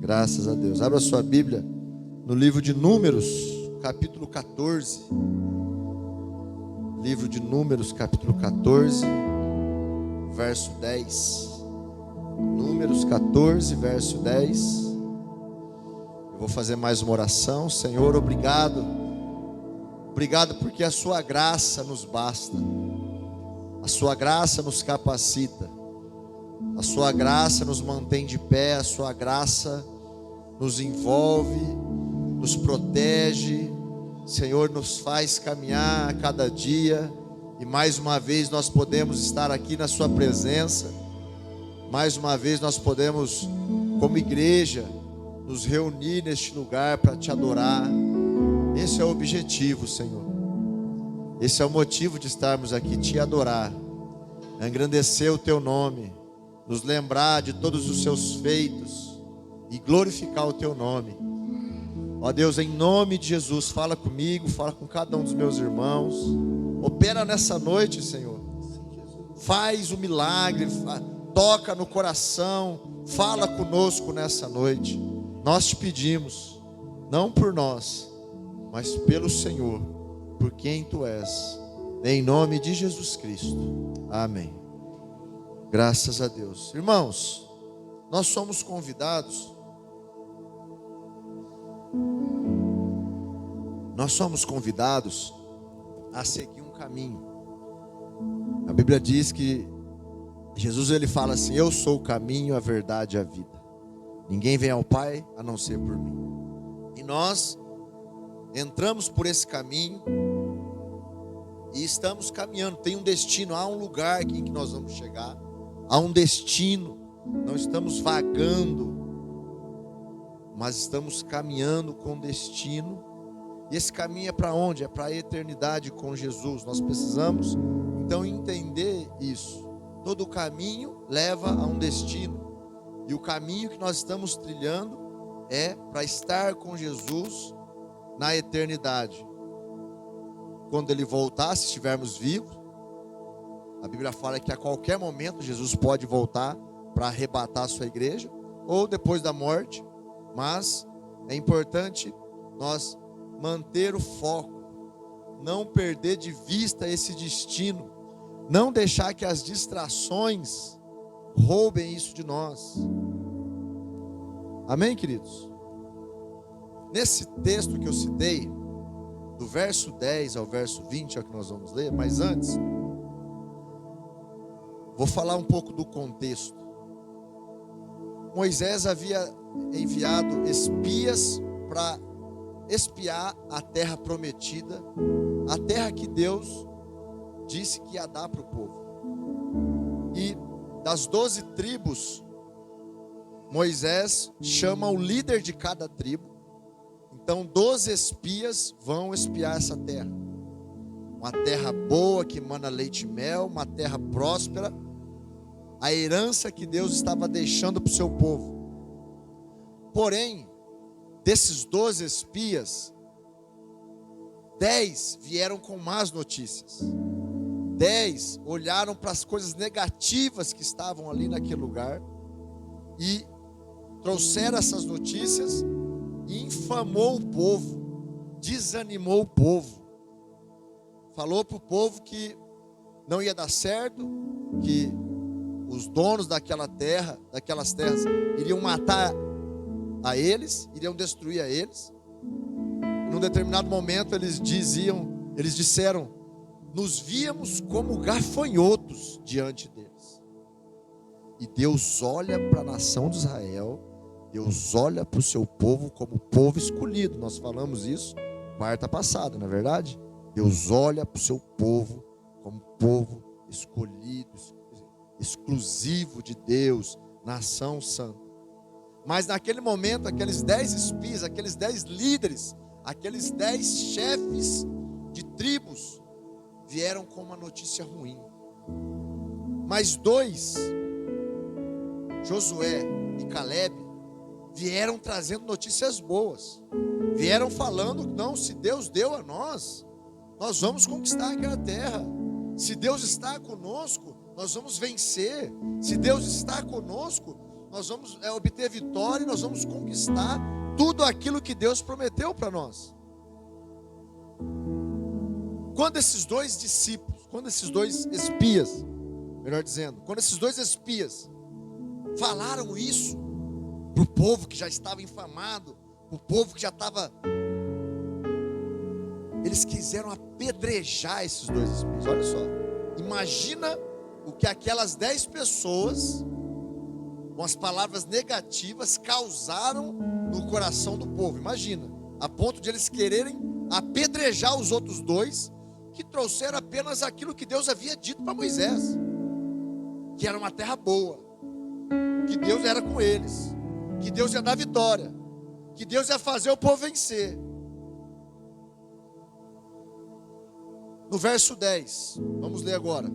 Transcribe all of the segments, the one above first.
Graças a Deus. Abra sua Bíblia no livro de Números, capítulo 14. Livro de Números, capítulo 14, verso 10. Números 14, verso 10. Eu vou fazer mais uma oração. Senhor, obrigado. Obrigado porque a sua graça nos basta. A sua graça nos capacita. A sua graça nos mantém de pé. A sua graça nos envolve, nos protege. Senhor, nos faz caminhar a cada dia. E mais uma vez nós podemos estar aqui na sua presença. Mais uma vez nós podemos, como igreja, nos reunir neste lugar para te adorar. Esse é o objetivo, Senhor. Esse é o motivo de estarmos aqui, te adorar, engrandecer o teu nome, nos lembrar de todos os seus feitos e glorificar o teu nome. Ó Deus, em nome de Jesus, fala comigo, fala com cada um dos meus irmãos. Opera nessa noite, Senhor. Faz o milagre, toca no coração, fala conosco nessa noite. Nós te pedimos, não por nós, mas pelo Senhor, por quem tu és, em nome de Jesus Cristo. Amém. Graças a Deus. Irmãos, nós somos convidados. Nós somos convidados a seguir um caminho. A Bíblia diz que Jesus, ele fala assim: eu sou o caminho, a verdade e a vida. Ninguém vem ao Pai a não ser por mim. E nós entramos por esse caminho e estamos caminhando. Tem um destino, há um lugar em que nós vamos chegar. Há um destino. Não estamos vagando, mas estamos caminhando com destino. E esse caminho é para onde? É para a eternidade com Jesus. Nós precisamos então entender isso. Todo caminho leva a um destino. E o caminho que nós estamos trilhando é para estar com Jesus na eternidade. Quando Ele voltar, se estivermos vivos, a Bíblia fala que a qualquer momento Jesus pode voltar para arrebatar a sua igreja, ou depois da morte. Mas é importante nós manter o foco, não perder de vista esse destino, não deixar que as distrações roubem isso de nós. Amém, queridos? Nesse texto que eu citei, do verso 10 ao verso 20, é o que nós vamos ler, mas antes, vou falar um pouco do contexto. Moisés havia enviado espias para espiar a terra prometida, a terra que Deus disse que ia dar para o povo. E das 12 tribos, Moisés chama o líder de cada tribo. Então 12 espias vão espiar essa terra. Uma terra boa que emana leite e mel, uma terra próspera, a herança que Deus estava deixando para o seu povo. Porém, desses 12 espias, 10 vieram com más notícias. 10 olharam para as coisas negativas que estavam ali naquele lugar e trouxeram essas notícias e infamou o povo, desanimou o povo. Falou para o povo que não ia dar certo, que os donos daquela terra, daquelas terras, iriam matar a eles, iriam destruir a eles. Num determinado momento eles disseram: nos víamos como gafanhotos diante deles. E Deus olha para a nação de Israel, Deus olha para o seu povo como povo escolhido. Nós falamos isso quarta passada, não é verdade? Deus olha para o seu povo como povo escolhido, exclusivo de Deus, nação santa. Mas naquele momento, aqueles 10 espias, aqueles 10 líderes, aqueles 10 chefes de tribos vieram com uma notícia ruim. Mas 2, Josué e Caleb, vieram trazendo notícias boas. Vieram falando: não, se Deus deu a nós, nós vamos conquistar aquela terra. Se Deus está conosco, nós vamos vencer. Se Deus está conosco, nós vamos obter vitória, e nós vamos conquistar tudo aquilo que Deus prometeu para nós. Quando esses dois discípulos, quando esses dois espias, melhor dizendo, quando esses dois espias falaram isso para o povo que já estava infamado, o povo que já estava, eles quiseram apedrejar esses dois espias. Olha só, imagina o que aquelas 10 pessoas, com as palavras negativas, causaram no coração do povo. Imagina, a ponto de eles quererem apedrejar os outros dois, que trouxeram apenas aquilo que Deus havia dito para Moisés, que era uma terra boa, que Deus era com eles, que Deus ia dar vitória, que Deus ia fazer o povo vencer. No verso 10, vamos ler agora.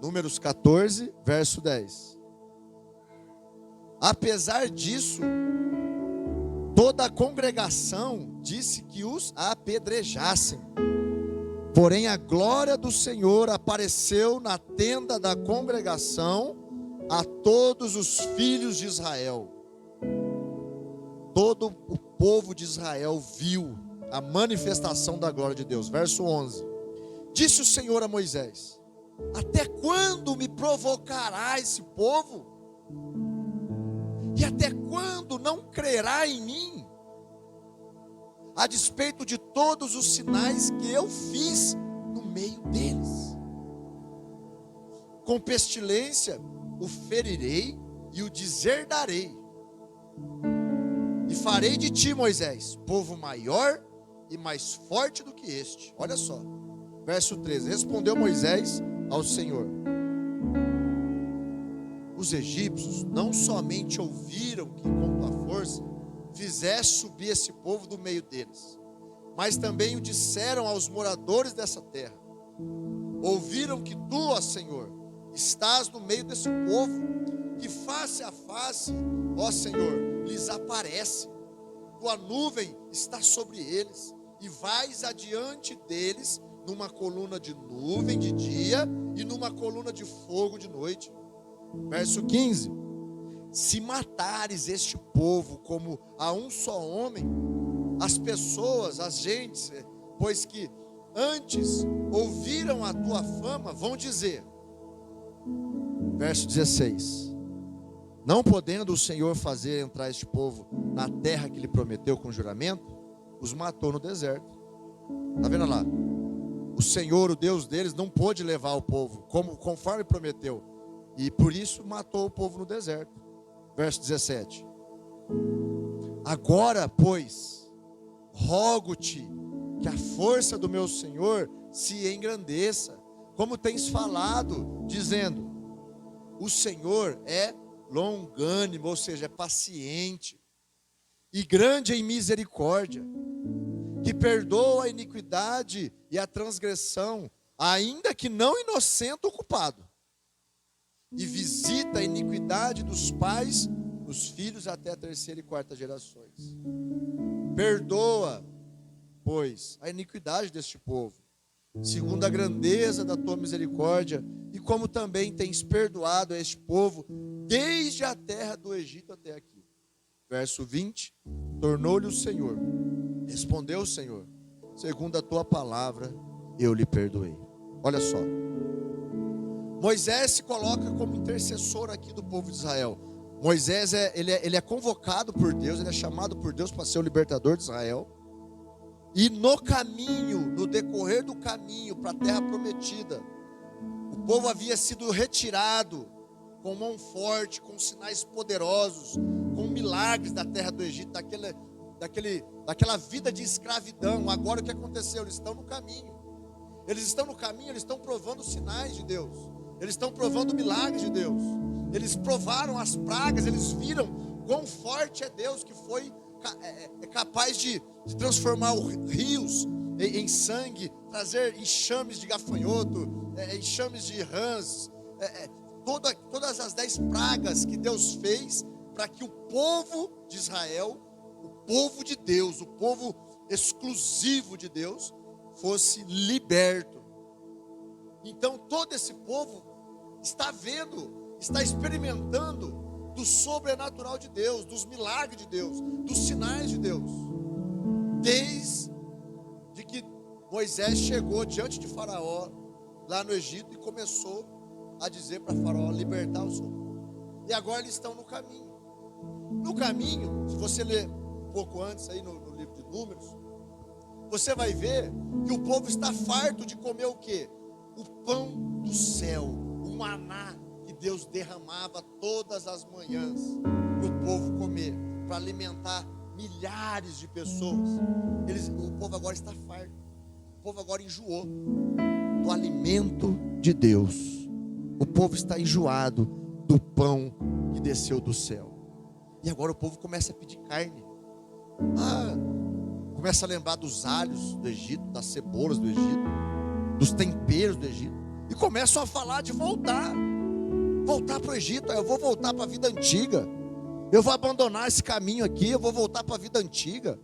Números 14, verso 10. Apesar disso, toda a congregação disse que os apedrejassem. Porém, a glória do Senhor apareceu na tenda da congregação a todos os filhos de Israel. Todo o povo de Israel viu a manifestação da glória de Deus. Verso 11. Disse o Senhor a Moisés: até quando me provocará esse povo? E até quando não crerá em mim? A despeito de todos os sinais que eu fiz no meio deles. Com pestilência o ferirei e o deserdarei. E farei de ti, Moisés, povo maior e mais forte do que este. Olha só, verso 13. Respondeu Moisés ao Senhor: os egípcios não somente ouviram que com tua força fizeste subir esse povo do meio deles, mas também o disseram aos moradores dessa terra. Ouviram que tu, ó Senhor, estás no meio desse povo, que face a face, ó Senhor, lhes aparece. Tua nuvem está sobre eles, e vais adiante deles numa coluna de nuvem de dia e numa coluna de fogo de noite. Verso 15. Se matares este povo como a um só homem, as pessoas, as gentes, pois que antes ouviram a tua fama, vão dizer. Verso 16. Não podendo o Senhor fazer entrar este povo na terra que lhe prometeu com juramento, os matou no deserto. Está vendo lá? O Senhor, o Deus deles, não pôde levar o povo conforme prometeu, e por isso matou o povo no deserto. Verso 17. Agora, pois, rogo-te que a força do meu Senhor se engrandeça, como tens falado, dizendo: o Senhor é longânimo, ou seja, é paciente, e grande em misericórdia, que perdoa a iniquidade e a transgressão, ainda que não inocente o culpado, e visita a iniquidade dos pais, dos filhos até a terceira e quarta gerações. Perdoa, pois, a iniquidade deste povo, segundo a grandeza da tua misericórdia, e como também tens perdoado a este povo, desde a terra do Egito até aqui. Verso 20. Tornou-lhe o Senhor, respondeu o Senhor: segundo a tua palavra, eu lhe perdoei. Olha só, Moisés se coloca como intercessor aqui do povo de Israel. Moisés ele é convocado por Deus, ele é chamado por Deus para ser o libertador de Israel. E no caminho, no decorrer do caminho para a terra prometida, o povo havia sido retirado com mão forte, com sinais poderosos, com milagres da terra do Egito, daquela vida de escravidão. Agora o que aconteceu? Eles estão no caminho. Eles estão no caminho, eles estão provando sinais de Deus. Eles estão provando milagres de Deus. Eles provaram as pragas, eles viram quão forte é Deus, que foi capaz de transformar rios em sangue, trazer enxames de gafanhoto, enxames de rãs, todas as 10 pragas que Deus fez para que o povo de Israel, o povo de Deus, o povo exclusivo de Deus, fosse liberto. Então todo esse povo está vendo está experimentando do sobrenatural de Deus, dos milagres de Deus, dos sinais de Deus. Desde que Moisés chegou diante de Faraó, lá no Egito, e começou a dizer para Faraó libertar o seu povo. E agora eles estão no caminho. No caminho, se você ler um pouco antes aí no livro de Números, você vai ver que o povo está farto de comer o quê? O pão do céu, o maná que Deus derramava todas as manhãs para o povo comer, para alimentar milhares de pessoas. O povo agora está farto. O povo agora enjoou do alimento de Deus. O povo está enjoado do pão que desceu do céu. E agora o povo começa a pedir carne. Começa a lembrar dos alhos do Egito, das cebolas do Egito, dos temperos do Egito. E começam a falar de voltar para o Egito. Eu vou voltar para a vida antiga. Eu vou abandonar esse caminho aqui. Eu vou voltar para a vida antiga.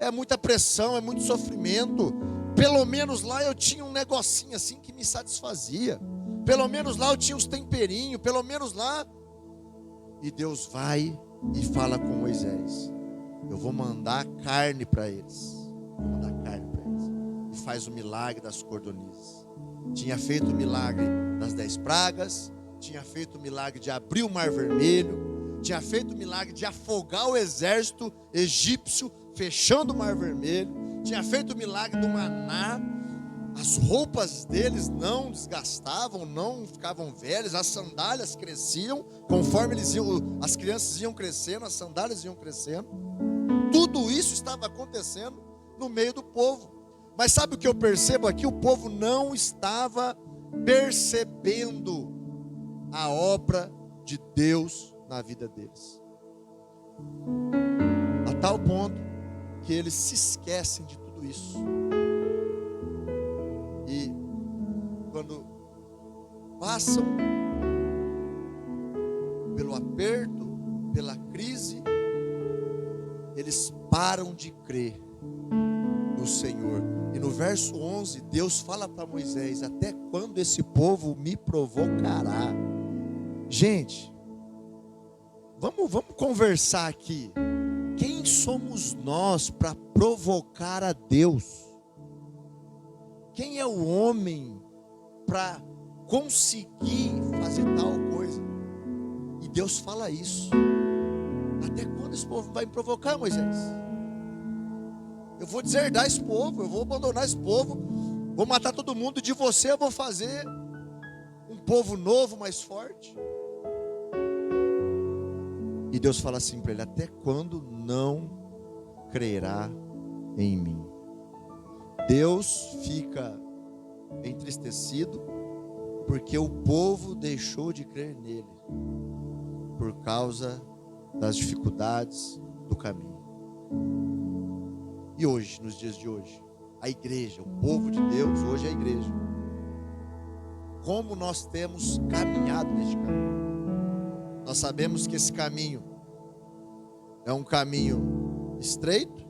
É muita pressão, é muito sofrimento. Pelo menos lá eu tinha um negocinho assim que me satisfazia. Pelo menos lá eu tinha uns temperinhos. Pelo menos lá. E Deus vai e fala com Moisés: eu vou mandar carne para eles. Vou mandar carne para eles. E faz o milagre das cordonizes. Tinha feito o milagre das 10 pragas. Tinha feito o milagre de abrir o mar vermelho. Tinha feito o milagre de afogar o exército egípcio, fechando o mar vermelho. Tinha feito o milagre do maná. As roupas deles não desgastavam, não ficavam velhas. As sandálias cresciam conforme as crianças iam crescendo, as sandálias iam crescendo. Tudo isso estava acontecendo no meio do povo. Mas sabe o que eu percebo aqui? O povo não estava percebendo a obra de Deus na vida deles, a tal ponto que eles se esquecem de tudo isso. E quando passam pelo aperto, pela crise, eles param de crer no Senhor. E no verso 11, Deus fala para Moisés: até quando esse povo me provocará? Gente, vamos conversar aqui. Quem somos nós para provocar a Deus? Quem é o homem para conseguir fazer tal coisa? E Deus fala isso. Até quando esse povo vai me provocar, Moisés? Eu vou deserdar esse povo, eu vou abandonar esse povo, vou matar todo mundo. De você eu vou fazer um povo novo, mais forte. E Deus fala assim para ele: até quando não crerá em mim? Deus fica entristecido porque o povo deixou de crer nele por causa das dificuldades do caminho. E hoje, nos dias de hoje, a igreja, o povo de Deus, hoje é a igreja, como nós temos caminhado neste caminho? Nós sabemos que esse caminho é um caminho estreito,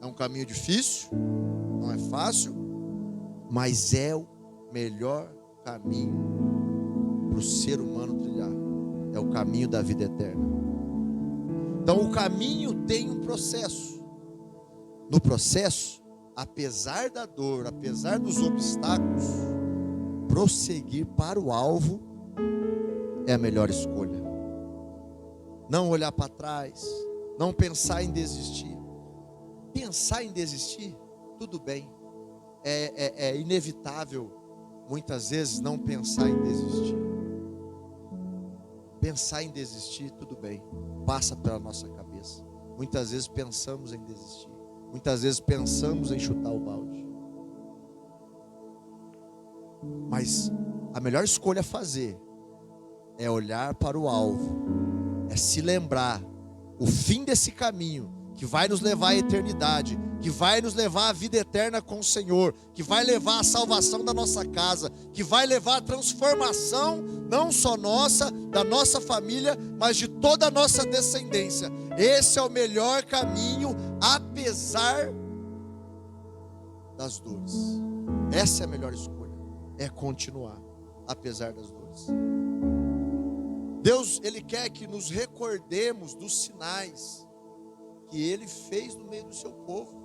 é um caminho difícil, não é fácil, mas é o melhor caminho para o ser humano trilhar. É o caminho da vida eterna. Então o caminho tem um processo. No processo, apesar da dor, apesar dos obstáculos, prosseguir para o alvo é a melhor escolha. Não olhar para trás, não pensar em desistir. Pensar em desistir, tudo bem. É inevitável, muitas vezes, não pensar em desistir. Pensar em desistir, tudo bem, passa pela nossa cabeça. Muitas vezes pensamos em desistir. Muitas vezes pensamos em chutar o balde. Mas a melhor escolha a fazer é olhar para o alvo, é se lembrar o fim desse caminho que vai nos levar à eternidade, que vai nos levar à vida eterna com o Senhor, que vai levar à salvação da nossa casa, que vai levar à transformação não só nossa, da nossa família, mas de toda a nossa descendência. Esse é o melhor caminho, apesar das dores. Essa é a melhor escolha, é continuar apesar das dores. Deus, Ele quer que nos recordemos dos sinais que Ele fez no meio do seu povo.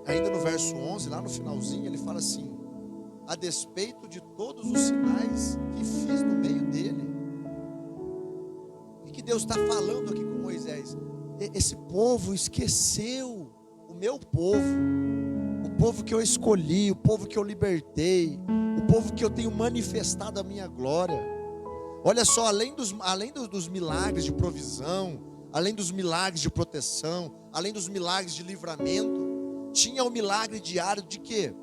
Ainda no verso 11, lá no finalzinho, ele fala assim: a despeito de todos os sinais que fiz no meio dele. O que Deus está falando aqui com Moisés? Esse povo esqueceu o meu povo, o povo que eu escolhi, o povo que eu libertei, o povo que eu tenho manifestado a minha glória. Olha só, além dos milagres de provisão, além dos milagres de proteção, além dos milagres de livramento, tinha o milagre diário de quê?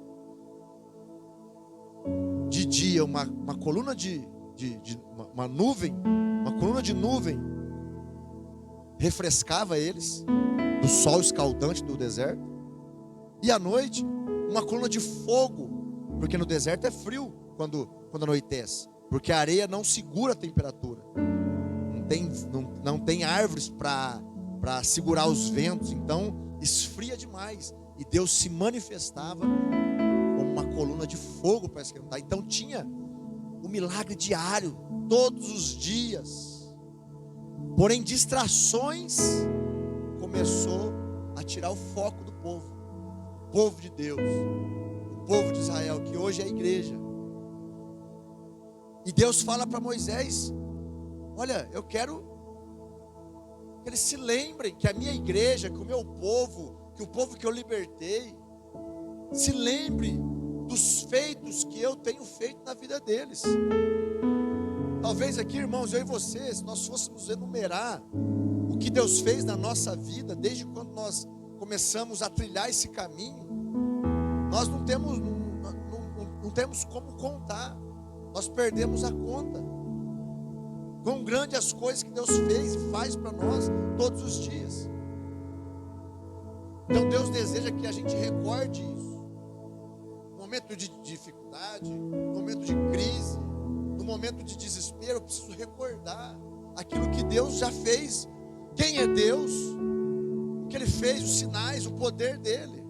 De dia, uma coluna uma nuvem, uma coluna de nuvem refrescava eles do sol escaldante do deserto. E à noite, uma coluna de fogo, porque no deserto é frio quando anoitece, porque a areia não segura a temperatura. Não tem árvores para segurar os ventos, então esfria demais. E Deus se manifestava como uma coluna de fogo para esquentar. Então tinha o milagre diário, todos os dias. Porém, distrações começou a tirar o foco do povo. O povo de Deus, o povo de Israel, que hoje é a igreja. E Deus fala para Moisés: olha, eu quero que eles se lembrem que a minha igreja, que o meu povo, que o povo que eu libertei, se lembre dos feitos que eu tenho feito na vida deles. Talvez aqui, irmãos, eu e você, se nós fôssemos enumerar o que Deus fez na nossa vida, desde quando nós começamos a trilhar esse caminho, nós não temos como contar, nós perdemos a conta. Quão grande as coisas que Deus fez e faz para nós todos os dias. Então Deus deseja que a gente recorde isso. No momento de dificuldade, no momento de crise, no momento de desespero, eu preciso recordar aquilo que Deus já fez. Quem é Deus? O que Ele fez, os sinais, o poder dEle.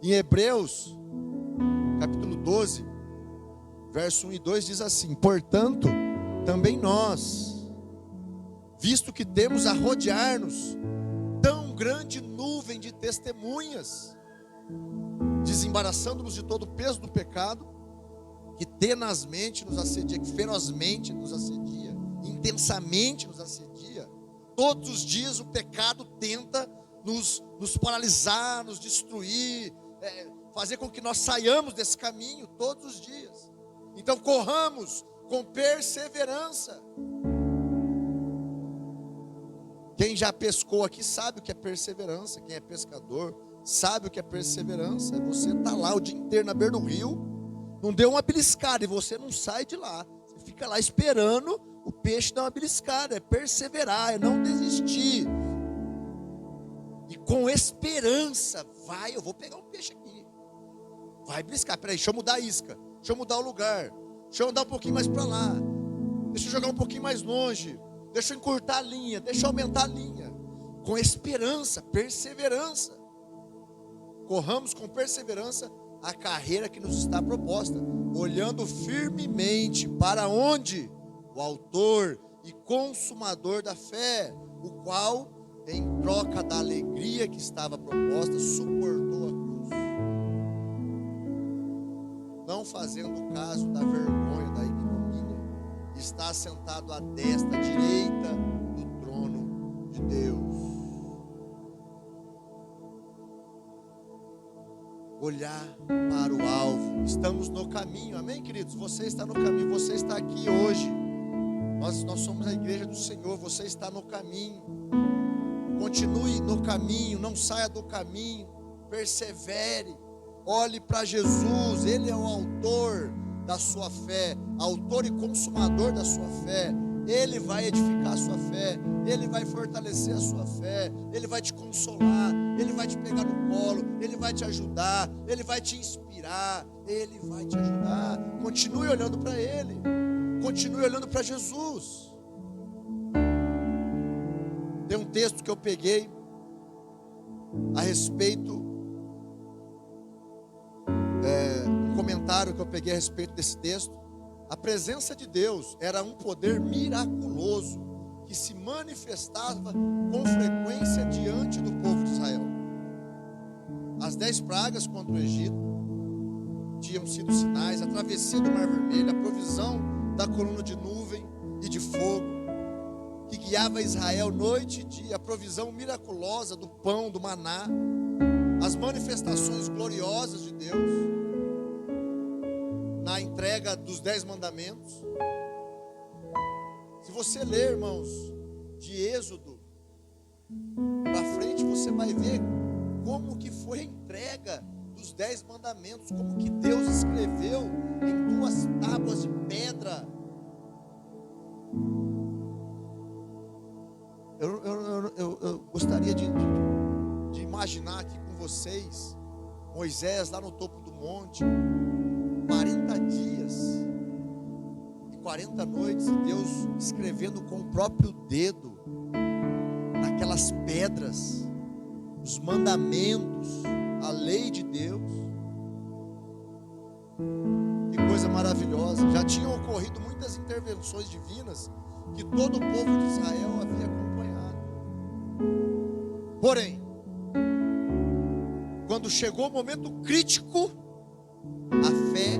Em Hebreus, capítulo 12, verso 1 e 2 diz assim: portanto, também nós, visto que temos a rodear-nos tão grande nuvem de testemunhas, desembaraçando-nos de todo o peso do pecado, que tenazmente nos assedia, que ferozmente nos assedia, intensamente nos assedia. Todos os dias o pecado tenta nos paralisar, nos destruir, fazer com que nós saiamos desse caminho todos os dias. Então corramos com perseverança. Quem já pescou aqui sabe o que é perseverança. Quem é pescador sabe o que é perseverança. Você está lá o dia inteiro na beira do rio, não deu uma beliscada e você não sai de lá. Você fica lá esperando o peixe dar uma beliscada. É perseverar, é não desistir. E com esperança, eu vou pegar um peixe aqui. Vai beliscar, peraí, deixa eu mudar a isca, deixa eu mudar o lugar, deixa eu andar um pouquinho mais para lá, deixa eu jogar um pouquinho mais longe, deixa eu encurtar a linha, deixa eu aumentar a linha. Com esperança, perseverança. Corramos com perseverança a carreira que nos está proposta, olhando firmemente para onde? O autor e consumador da fé, o qual, em troca da alegria que estava proposta, suportou a cruz, não fazendo caso da vergonha, da ignomínia, está sentado à destra direita do trono de Deus. Olhar para o alvo. Estamos no caminho, amém, queridos? Você está no caminho, você está aqui hoje. Nós somos a igreja do Senhor, você está no caminho. Continue no caminho, não saia do caminho, persevere, olhe para Jesus. Ele é o autor da sua fé, autor e consumador da sua fé. Ele vai edificar a sua fé, Ele vai fortalecer a sua fé, Ele vai te consolar, Ele vai te pegar no colo, Ele vai te ajudar, Ele vai te inspirar, Ele vai te ajudar. Continue olhando para Ele, continue olhando para Jesus. Tem um texto que eu peguei a respeito, um comentário comentário que eu peguei a respeito desse texto. A presença de Deus era um poder miraculoso que se manifestava com frequência diante do povo de Israel. As 10 pragas contra o Egito tinham sido sinais, a travessia do Mar Vermelho, a provisão da coluna de nuvem e de fogo que guiava Israel noite e dia, a provisão miraculosa do pão, do maná, as manifestações gloriosas de Deus na entrega dos 10 mandamentos. Se você ler, irmãos, de Êxodo para frente, você vai ver como que foi a entrega dos 10 mandamentos, como que Deus escreveu em 2 tábuas de pedra. Eu gostaria de imaginar aqui com vocês Moisés lá no topo do monte, 40 dias e 40 noites, e Deus escrevendo com o próprio dedo naquelas pedras os mandamentos, a lei de Deus. Que coisa maravilhosa. Já tinham ocorrido muitas intervenções divinas que todo o povo de Israel havia acompanhado. Porém, quando chegou o momento crítico, a fé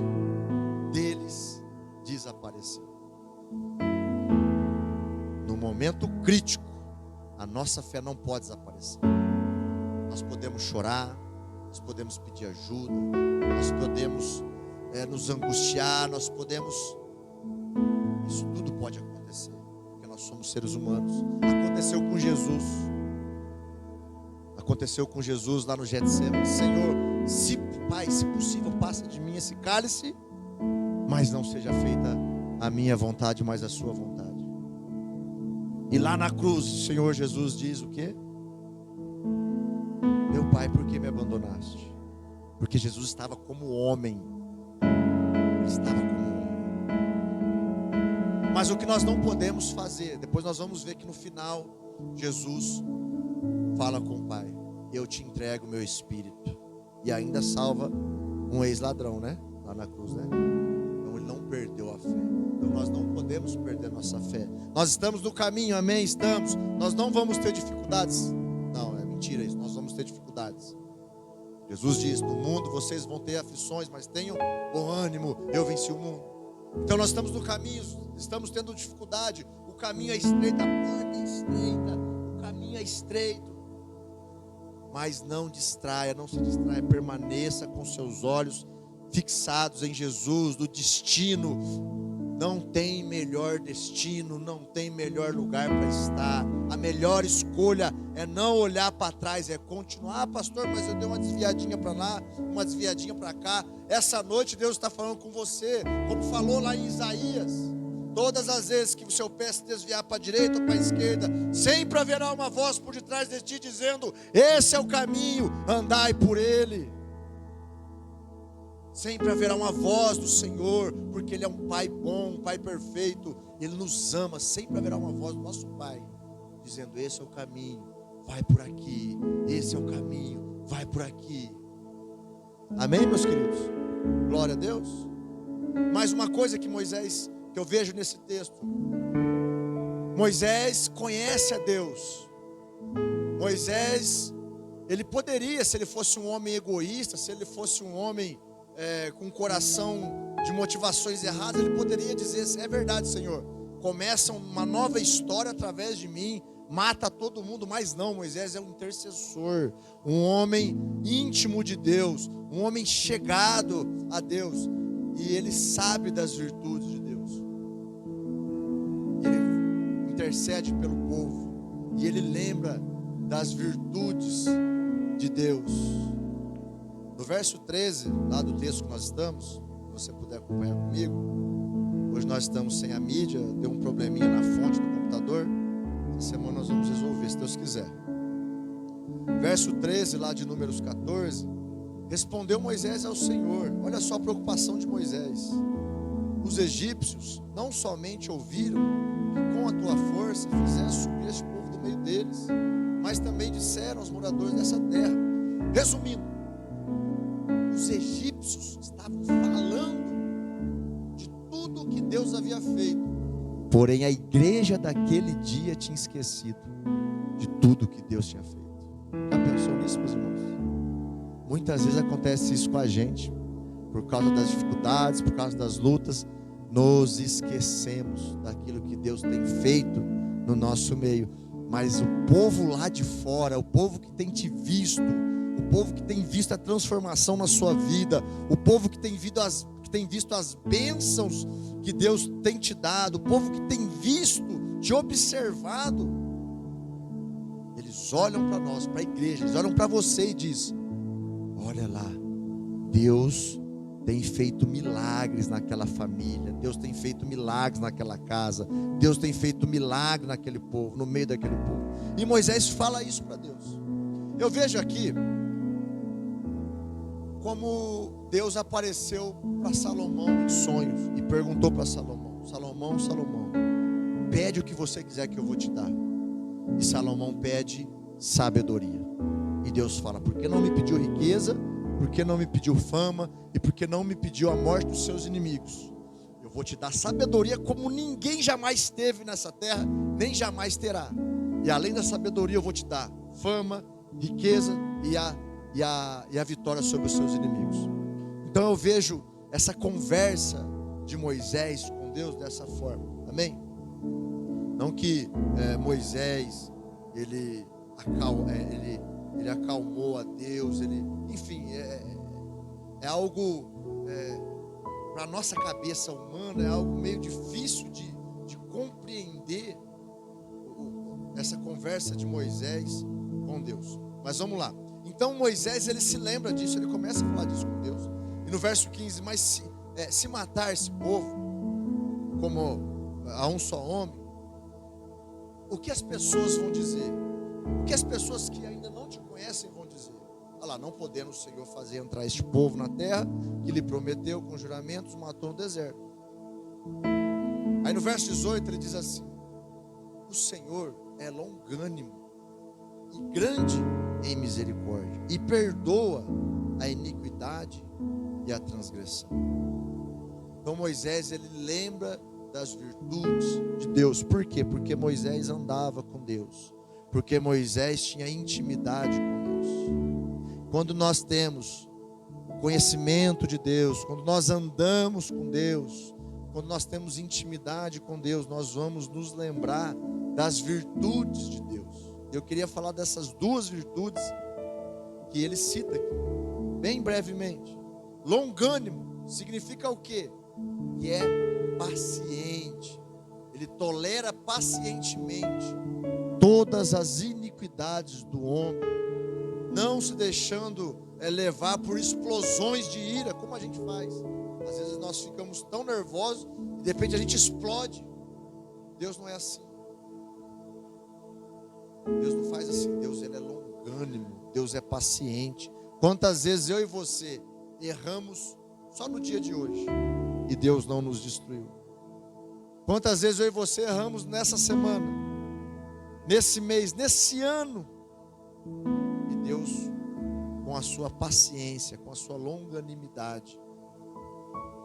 deles desapareceu. No momento crítico, a nossa fé não pode desaparecer. Nós podemos chorar, nós podemos pedir ajuda, nós podemos nos angustiar, nós podemos... Isso tudo pode acontecer, porque nós somos seres humanos. Aconteceu com Jesus. Aconteceu com Jesus lá no Getsemane. Senhor, Pai, se possível, passa de mim esse cálice, mas não seja feita a minha vontade, mas a sua vontade. E lá na cruz, o Senhor Jesus diz o quê? Meu Pai, por que me abandonaste? Porque Jesus estava como homem. Ele estava como homem. Mas o que nós não podemos fazer, depois nós vamos ver que no final, Jesus fala com o Pai: eu te entrego o meu espírito. E ainda salva um ex-ladrão, né? Lá na cruz, né? Então ele não perdeu a fé. Então nós não podemos perder nossa fé. Nós estamos no caminho, amém? Estamos. Nós não vamos ter dificuldades. Não, é mentira isso. Nós vamos ter dificuldades. Jesus diz: no mundo vocês vão ter aflições, mas tenham bom ânimo, eu venci o mundo. Então nós estamos no caminho, estamos tendo dificuldade. O caminho é estreito, a porta é estreita, o caminho é estreito. Mas não distraia, não se distraia, permaneça com seus olhos fixados em Jesus, no destino. Não tem melhor destino, não tem melhor lugar para estar. A melhor escolha é não olhar para trás, é continuar. Ah, pastor, mas eu dei uma desviadinha para lá, uma desviadinha para cá. Essa noite Deus está falando com você, como falou lá em Isaías. Todas as vezes que o seu pé se desviar para a direita ou para a esquerda, sempre haverá uma voz por detrás de ti dizendo: esse é o caminho, andai por ele. Sempre haverá uma voz do Senhor, porque Ele é um Pai bom, um Pai perfeito, Ele nos ama. Sempre haverá uma voz do nosso Pai dizendo: esse é o caminho, vai por aqui. Esse é o caminho, vai por aqui. Amém, meus queridos? Glória a Deus. Mais uma coisa que eu vejo nesse texto: Moisés conhece a Deus. Moisés, ele poderia, se ele fosse um homem egoísta, se ele fosse um homem com um coração de motivações erradas, ele poderia dizer: é verdade, Senhor, começa uma nova história através de mim, mata todo mundo. Mas não, Moisés é um intercessor, um homem íntimo de Deus, um homem chegado a Deus, e ele sabe das virtudes de Deus. Ele intercede pelo povo, e ele lembra das virtudes de Deus. No verso 13, lá do texto que nós estamos, se você puder acompanhar comigo. Hoje nós estamos sem a mídia, deu um probleminha na fonte do computador. Essa semana nós vamos resolver, se Deus quiser. Verso 13, lá de Números 14. Respondeu Moisés ao Senhor. Olha só a preocupação de Moisés. Os egípcios não somente ouviram que com a tua força fizeste subir este povo do meio deles, mas também disseram aos moradores dessa terra. Resumindo, os egípcios estavam falando Deus havia feito. Porém, a igreja daquele dia tinha esquecido de tudo que Deus tinha feito. Já pensou nisso, meus irmãos? Muitas vezes acontece isso com a gente, por causa das dificuldades, por causa das lutas, nos esquecemos daquilo que Deus tem feito no nosso meio. Mas o povo lá de fora, o povo que tem te visto, o povo que tem visto a transformação na sua vida, o povo que tem visto as bênçãos que Deus tem te dado, o povo que tem visto, te observado, eles olham para nós, para a igreja, eles olham para você e dizem: olha lá, Deus tem feito milagres naquela família, Deus tem feito milagres naquela casa, Deus tem feito milagre naquele povo, no meio daquele povo. E Moisés fala isso para Deus. Eu vejo aqui como Deus apareceu para Salomão em sonhos e perguntou para Salomão: Salomão, pede o que você quiser que eu vou te dar. E Salomão pede sabedoria. E Deus fala: por que não me pediu riqueza? Por que não me pediu fama? E por que não me pediu a morte dos seus inimigos? Eu vou te dar sabedoria como ninguém jamais teve nessa terra, nem jamais terá. E além da sabedoria eu vou te dar fama, riqueza e a vitória sobre os seus inimigos. Então eu vejo essa conversa de Moisés com Deus dessa forma. Amém? Não que Moisés ele acalmou a Deus, enfim, é algo para a nossa cabeça humana, é algo meio difícil de compreender essa conversa de Moisés com Deus. Mas vamos lá. Então Moisés, ele se lembra disso, ele começa a falar disso com Deus. E no verso 15, mas se matar esse povo como a um só homem, o que as pessoas vão dizer? O que as pessoas que ainda não te conhecem vão dizer? Olha lá, não podendo o Senhor fazer entrar este povo na terra que lhe prometeu com juramentos, matou no deserto. Aí no verso 18 ele diz assim: o Senhor é longânimo e grande em misericórdia, e perdoa a iniquidade e a transgressão. Então Moisés, ele lembra das virtudes de Deus. Por quê? Porque Moisés andava com Deus, porque Moisés tinha intimidade com Deus. Quando nós temos conhecimento de Deus, quando nós andamos com Deus, quando nós temos intimidade com Deus, nós vamos nos lembrar das virtudes de Deus. Eu queria falar dessas duas virtudes que ele cita aqui, bem brevemente. Longânimo significa o quê? Que é paciente. Ele tolera pacientemente todas as iniquidades do homem, não se deixando levar por explosões de ira, como a gente faz. Às vezes nós ficamos tão nervosos e de repente a gente explode. Deus não é assim. Deus não faz assim. Deus, ele é longânimo. Deus é paciente. Quantas vezes eu e você erramos só no dia de hoje e Deus não nos destruiu? Quantas vezes eu e você erramos nessa semana, nesse mês, nesse ano, e Deus, com a sua paciência, com a sua longanimidade,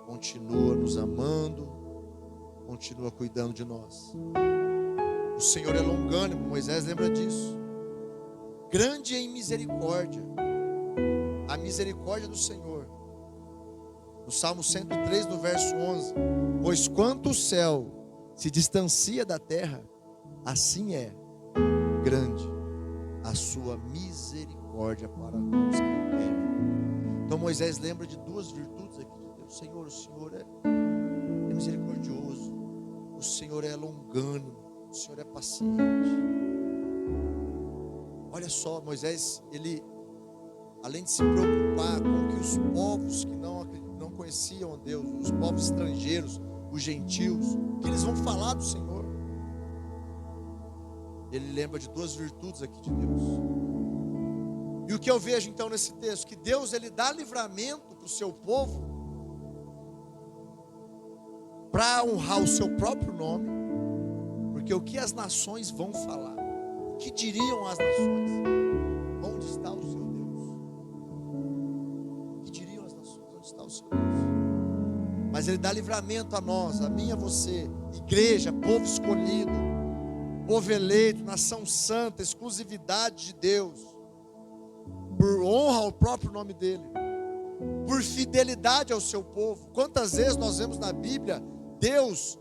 continua nos amando, continua cuidando de nós. O Senhor é longânimo, Moisés lembra disso. Grande em misericórdia, a misericórdia do Senhor. No Salmo 103, no verso 11: pois quanto o céu se distancia da terra, assim é grande a sua misericórdia para com os que o temem. Então Moisés lembra de duas virtudes aqui de Deus. Senhor, o Senhor é misericordioso, o Senhor é longânimo, o Senhor é paciente. Olha só, Moisés, ele, além de se preocupar com que os povos que não conheciam a Deus, os povos estrangeiros, os gentios, que eles vão falar do Senhor, ele lembra de duas virtudes aqui de Deus. E o que eu vejo então nesse texto? Que Deus, ele dá livramento para o seu povo, para honrar o seu próprio nome. Porque o que as nações vão falar? O que diriam as nações? Onde está o seu Deus? O que diriam as nações? Onde está o seu Deus? mas Ele dá livramento a nós, a mim e a você, igreja, povo escolhido, povo eleito, nação santa, exclusividade de Deus, por honra ao próprio nome dEle, por fidelidade ao seu povo. Quantas vezes nós vemos na Bíblia Deus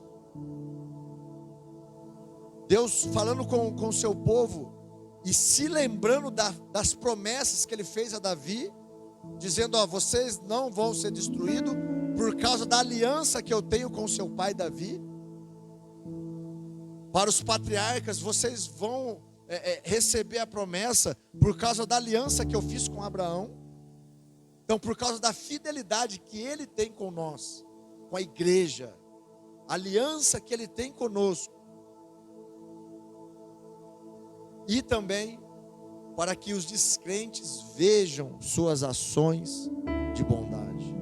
falando com o seu povo e se lembrando das promessas que Ele fez a Davi, dizendo: vocês não vão ser destruídos por causa da aliança que eu tenho com o seu pai Davi. Para os patriarcas, vocês vão receber a promessa por causa da aliança que eu fiz com Abraão. Então, por causa da fidelidade que Ele tem com nós, com a igreja, a aliança que Ele tem conosco, e também para que os descrentes vejam suas ações de bondade,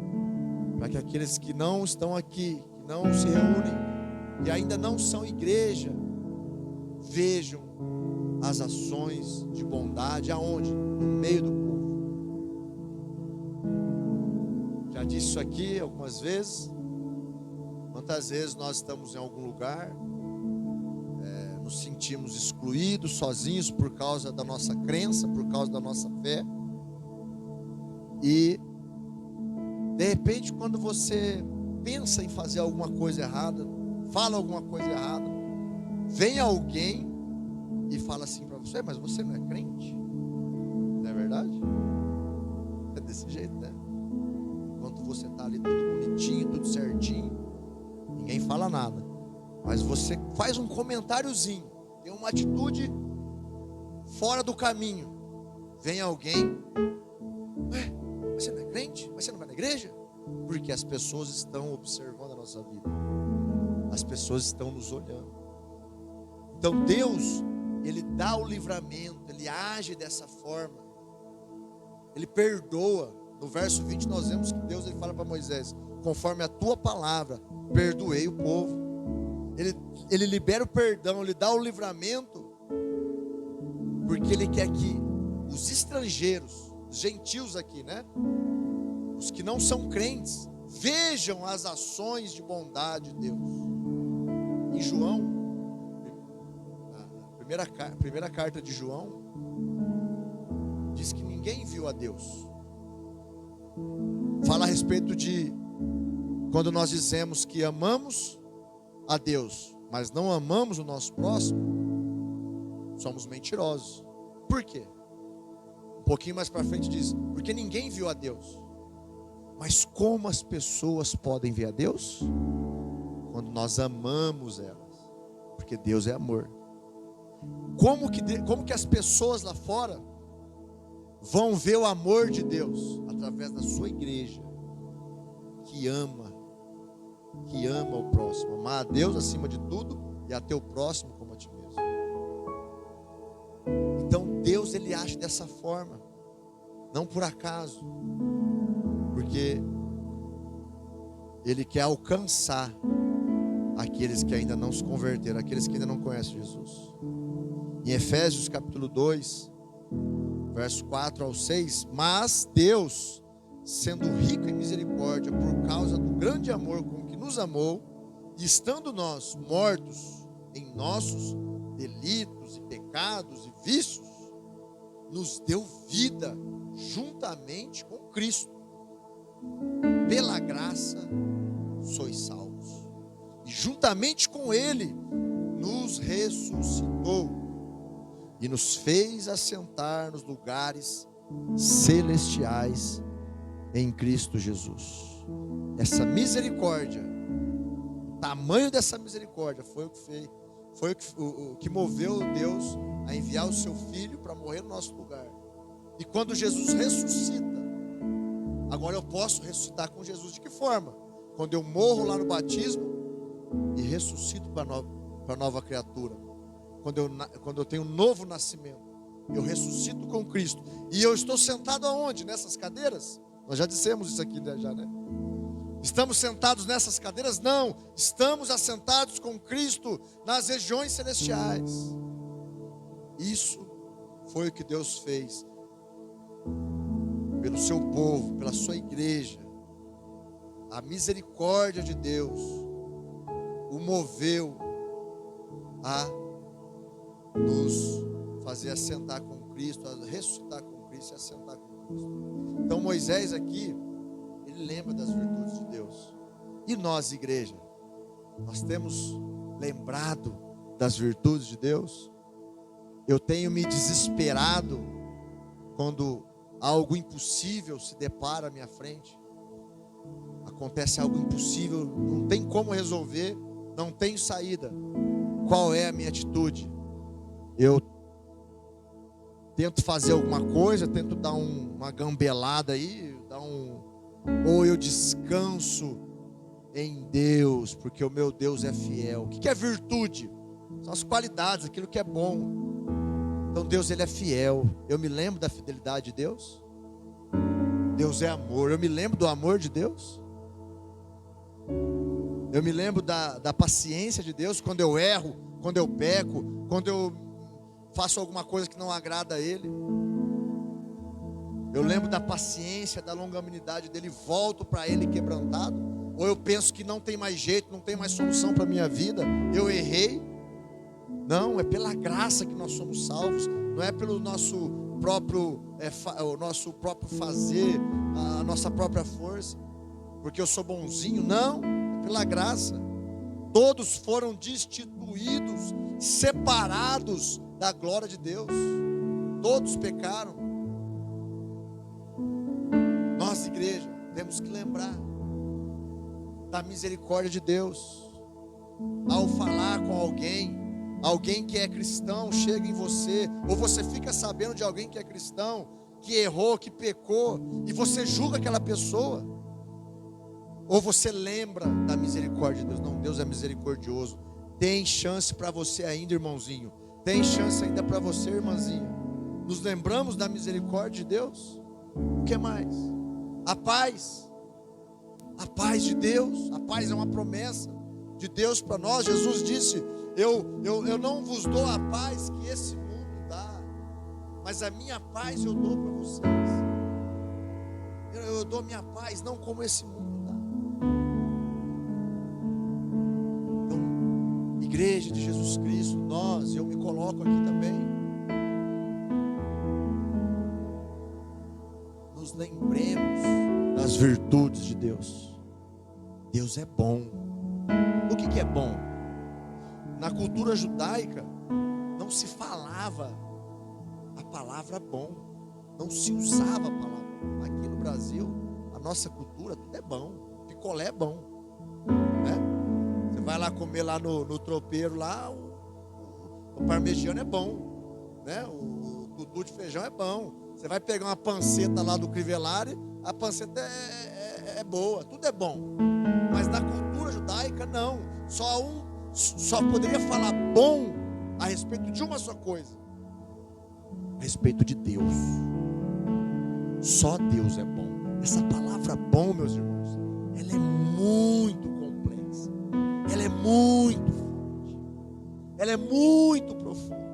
para que aqueles que não estão aqui, que não se reúnem, que ainda não são igreja, vejam as ações de bondade. Aonde? No meio do povo. Já disse isso aqui algumas vezes. Quantas vezes nós estamos em algum lugar, nos sentimos excluídos, sozinhos por causa da nossa crença, por causa da nossa fé, e de repente, quando você pensa em fazer alguma coisa errada, fala alguma coisa errada, vem alguém e fala assim para você: mas você não é crente? Não é verdade? É desse jeito, né? Enquanto você está ali tudo bonitinho, tudo certinho, ninguém fala nada, mas você faz um comentáriozinho, tem uma atitude fora do caminho, vem alguém: ué, você não é crente? Você não vai na igreja? Porque as pessoas estão observando a nossa vida, as pessoas estão nos olhando. Então Deus, Ele dá o livramento, Ele age dessa forma, Ele perdoa. No verso 20 nós vemos que Deus, Ele fala para Moisés: conforme a tua palavra, perdoei o povo. Ele libera o perdão, Ele dá o livramento, porque Ele quer que os estrangeiros, os gentios aqui, né, os que não são crentes, vejam as ações de bondade de Deus. Em João, a primeira carta de João, diz que ninguém viu a Deus. Fala a respeito de quando nós dizemos que amamos a Deus, mas não amamos o nosso próximo, somos mentirosos. Por quê? Um pouquinho mais para frente diz: porque ninguém viu a Deus. Mas como as pessoas podem ver a Deus? Quando nós amamos elas, porque Deus é amor. Como que as pessoas lá fora vão ver o amor de Deus? Através da sua igreja, que ama o próximo. Amar a Deus acima de tudo e a teu próximo como a ti mesmo. Então Deus, Ele age dessa forma, não por acaso, porque Ele quer alcançar aqueles que ainda não se converteram, aqueles que ainda não conhecem Jesus. Em Efésios capítulo 2, verso 4 ao 6, mas Deus, sendo rico em misericórdia, por causa do grande amor com que nos amou, e estando nós mortos em nossos delitos e pecados e vícios, nos deu vida juntamente com Cristo. Pela graça sois salvos, e juntamente com Ele nos ressuscitou e nos fez assentar nos lugares celestiais em Cristo Jesus. Essa misericórdia, o tamanho dessa misericórdia foi o que moveu Deus a enviar o seu Filho para morrer no nosso lugar. E quando Jesus ressuscita, agora eu posso ressuscitar com Jesus. De que forma? Quando eu morro lá no batismo e ressuscito para a nova criatura. Quando eu tenho um novo nascimento, eu ressuscito com Cristo. E eu estou sentado aonde? Nessas cadeiras? Nós já dissemos isso aqui, né? Estamos sentados nessas cadeiras? Não. Estamos assentados com Cristo nas regiões celestiais. Isso foi o que Deus fez pelo seu povo, pela sua igreja, a misericórdia de Deus o moveu a nos fazer assentar com Cristo, a ressuscitar com Cristo e assentar com Cristo. Então Moisés aqui, ele lembra das virtudes de Deus. E nós, igreja, nós temos lembrado das virtudes de Deus? Eu tenho me desesperado quando algo impossível se depara à minha frente. Acontece algo impossível, não tem como resolver, não tenho saída. Qual é a minha atitude? Eu tento fazer alguma coisa, tento dar uma gambelada aí, ou eu descanso em Deus, porque o meu Deus é fiel. O que é virtude? São as qualidades, aquilo que é bom. Então Deus, ele é fiel. Eu me lembro da fidelidade de Deus. Deus é amor. Eu me lembro do amor de Deus. Eu me lembro da paciência de Deus quando eu erro, quando eu peco, quando eu faço alguma coisa que não agrada a Ele. Eu lembro da paciência, da longanimidade dele, volto para Ele quebrantado. Ou eu penso que não tem mais jeito, não tem mais solução para a minha vida, eu errei. Não, é pela graça que nós somos salvos, não é pelo nosso próprio fazer, a nossa própria força, porque eu sou bonzinho. Não, é pela graça. Todos foram destituídos, separados da glória de Deus. Todos pecaram. Nós, igreja, temos que lembrar da misericórdia de Deus. Ao falar com alguém que é cristão chega em você, ou você fica sabendo de alguém que é cristão, que errou, que pecou, e você julga aquela pessoa, ou você lembra da misericórdia de Deus. Não, Deus é misericordioso. Tem chance para você ainda, irmãozinho. Tem chance ainda para você, irmãzinha. Nos lembramos da misericórdia de Deus. O que mais? A paz. A paz de Deus. A paz é uma promessa de Deus para nós. Jesus disse: eu não vos dou a paz que esse mundo dá, mas a minha paz eu dou para vocês. Eu dou minha paz, não como esse mundo dá. Então, igreja de Jesus Cristo, eu me coloco aqui também. Nos lembremos das virtudes de Deus. Deus é bom. O que é bom? Na cultura judaica não se falava a palavra bom, não se usava a palavra bom. Aqui no Brasil, a nossa cultura, tudo é bom. Picolé é bom, né? Você vai lá comer lá no tropeiro lá, o parmegiano é bom, né? O tutu de feijão é bom. Você vai pegar uma panceta lá do Crivellari, a panceta é boa, tudo é bom. Mas na cultura judaica não, só poderia falar bom a respeito de uma só coisa, a respeito de Deus. Só Deus é bom. Essa palavra bom, meus irmãos, ela é muito complexa, ela é muito forte, ela é muito profunda.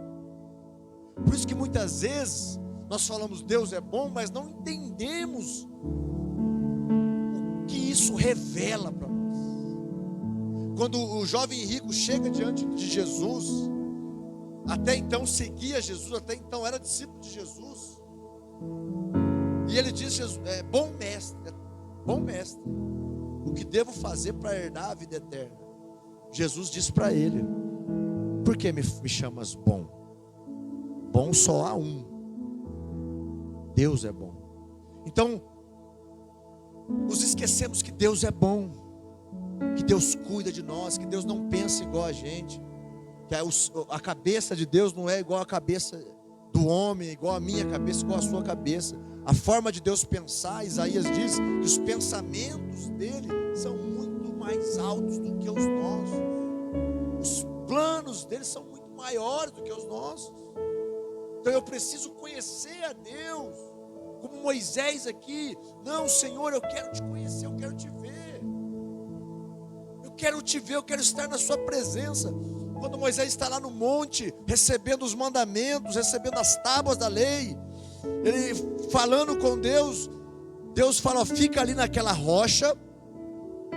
Por isso que muitas vezes nós falamos Deus é bom, mas não entendemos o que isso revela para nós. Quando o jovem rico chega diante de Jesus, até então seguia Jesus, até então era discípulo de Jesus, e ele diz: Jesus, bom mestre, o que devo fazer para herdar a vida eterna? Jesus diz para ele: por que me chamas bom? Bom só há um, Deus é bom. Então nos esquecemos que Deus é bom, que Deus cuida de nós, que Deus não pensa igual a gente, que a cabeça de Deus não é igual a cabeça do homem, igual a minha cabeça, igual a sua cabeça. A forma de Deus pensar, Isaías diz que os pensamentos dele são muito mais altos do que os nossos. Os planos dele são muito maiores do que os nossos. Então eu preciso conhecer a Deus, como Moisés aqui. Não, Senhor, eu quero te conhecer, eu quero te ver. Eu quero te ver, eu quero estar na sua presença. Quando Moisés está lá no monte, recebendo os mandamentos, recebendo as tábuas da lei, ele falando com Deus, Deus fala: fica ali naquela rocha,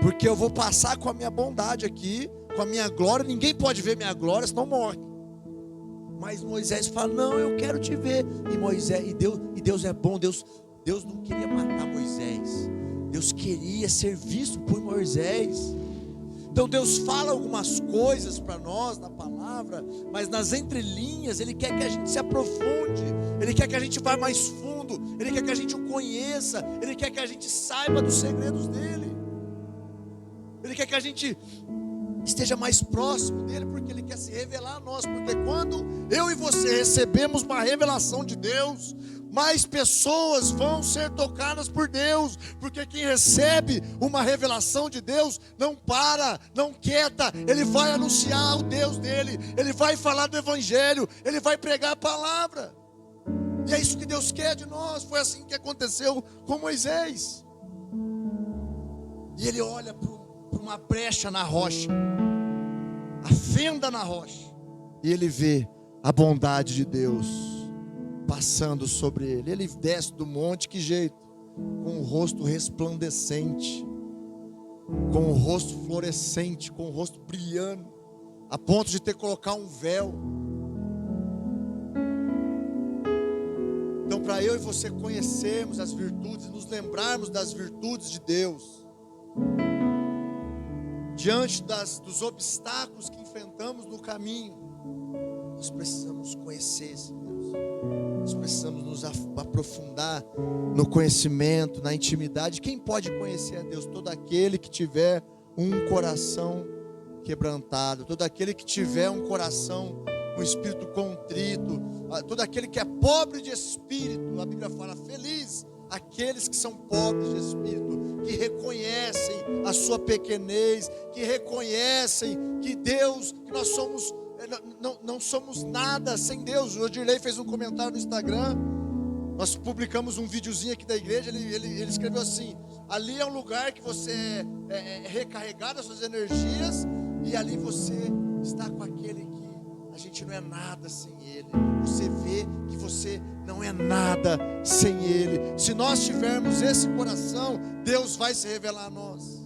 porque eu vou passar com a minha bondade aqui, com a minha glória. Ninguém pode ver minha glória, senão morre. Mas Moisés fala: não, eu quero te ver. E Deus é bom. Deus não queria matar Moisés, Deus queria ser visto por Moisés. Então Deus fala algumas coisas para nós na palavra, mas nas entrelinhas Ele quer que a gente se aprofunde, Ele quer que a gente vá mais fundo, Ele quer que a gente o conheça, Ele quer que a gente saiba dos segredos dEle, Ele quer que a gente esteja mais próximo dEle, porque Ele quer se revelar a nós. Porque quando eu e você recebemos uma revelação de Deus, mais pessoas vão ser tocadas por Deus, porque quem recebe uma revelação de Deus não para, não quieta, ele vai anunciar o Deus dele, ele vai falar do Evangelho, ele vai pregar a palavra. E é isso que Deus quer de nós. Foi assim que aconteceu com Moisés. E ele olha para uma brecha na rocha, a fenda na rocha, e ele vê a bondade de Deus passando sobre ele. Ele desce do monte, que jeito? Com o rosto resplandecente, com o rosto fluorescente, com o rosto brilhando, a ponto de ter que colocar um véu. Então, para eu e você conhecermos as virtudes, nos lembrarmos das virtudes de Deus, diante dos obstáculos que enfrentamos no caminho, nós precisamos conhecer esse Deus. Nós precisamos nos aprofundar no conhecimento, na intimidade. Quem pode conhecer a Deus? Todo aquele que tiver um coração quebrantado, todo aquele que tiver um coração, um espírito contrito, todo aquele que é pobre de espírito. A Bíblia fala: feliz aqueles que são pobres de espírito, que reconhecem a sua pequenez, que reconhecem que Deus, que nós somos, não somos nada sem Deus. O Odirley fez um comentário no Instagram. Nós publicamos um videozinho aqui da igreja. Ele escreveu assim: ali é um lugar que você é recarregado as suas energias, e ali você está com aquele que a gente não é nada sem ele. Você vê que você não é nada sem ele. Se nós tivermos esse coração, Deus vai se revelar a nós.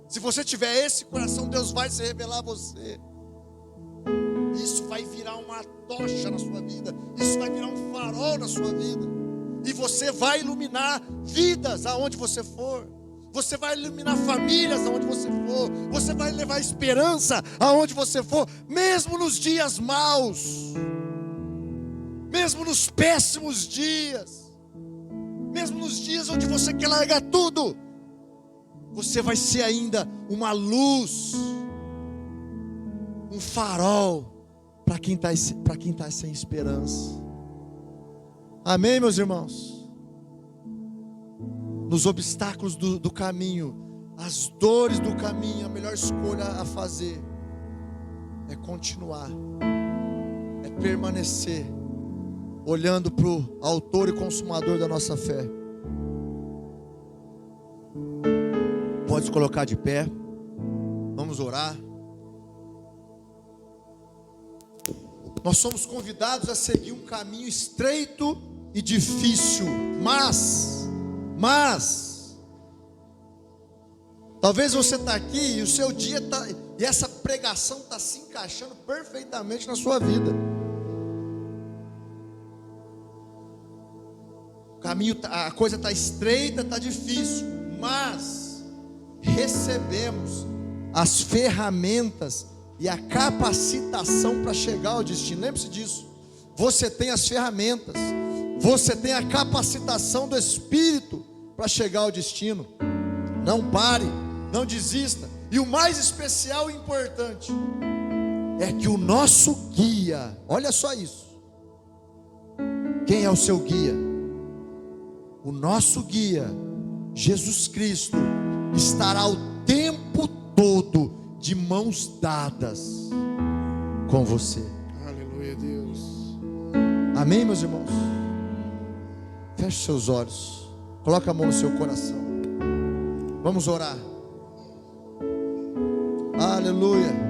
Se você tiver esse coração, Deus vai se revelar a você. Isso vai virar uma tocha na sua vida, isso vai virar um farol na sua vida, e você vai iluminar vidas aonde você for. Você vai iluminar famílias aonde você for. Você vai levar esperança aonde você for, mesmo nos dias maus, mesmo nos péssimos dias, mesmo nos dias onde você quer largar tudo. Você vai ser ainda uma luz, um farol para quem está sem esperança. Amém, meus irmãos? Nos obstáculos do caminho, as dores do caminho, a melhor escolha a fazer é continuar, é permanecer, olhando para o autor e consumador da nossa fé. Pode se colocar de pé, vamos orar. Nós somos convidados a seguir um caminho estreito e difícil, mas talvez você está aqui e o seu dia e essa pregação está se encaixando perfeitamente na sua vida. O caminho, a coisa está estreita, está difícil, mas recebemos as ferramentas e a capacitação para chegar ao destino. Lembre-se disso. Você tem as ferramentas, você tem a capacitação do Espírito para chegar ao destino. Não pare, não desista. E o mais especial e importante é que o nosso guia, olha só isso. Quem é o seu guia? O nosso guia, Jesus Cristo, estará o tempo todo de mãos dadas com você. Aleluia, Deus. Amém, meus irmãos? Feche seus olhos, coloque a mão no seu coração. Vamos orar. Aleluia.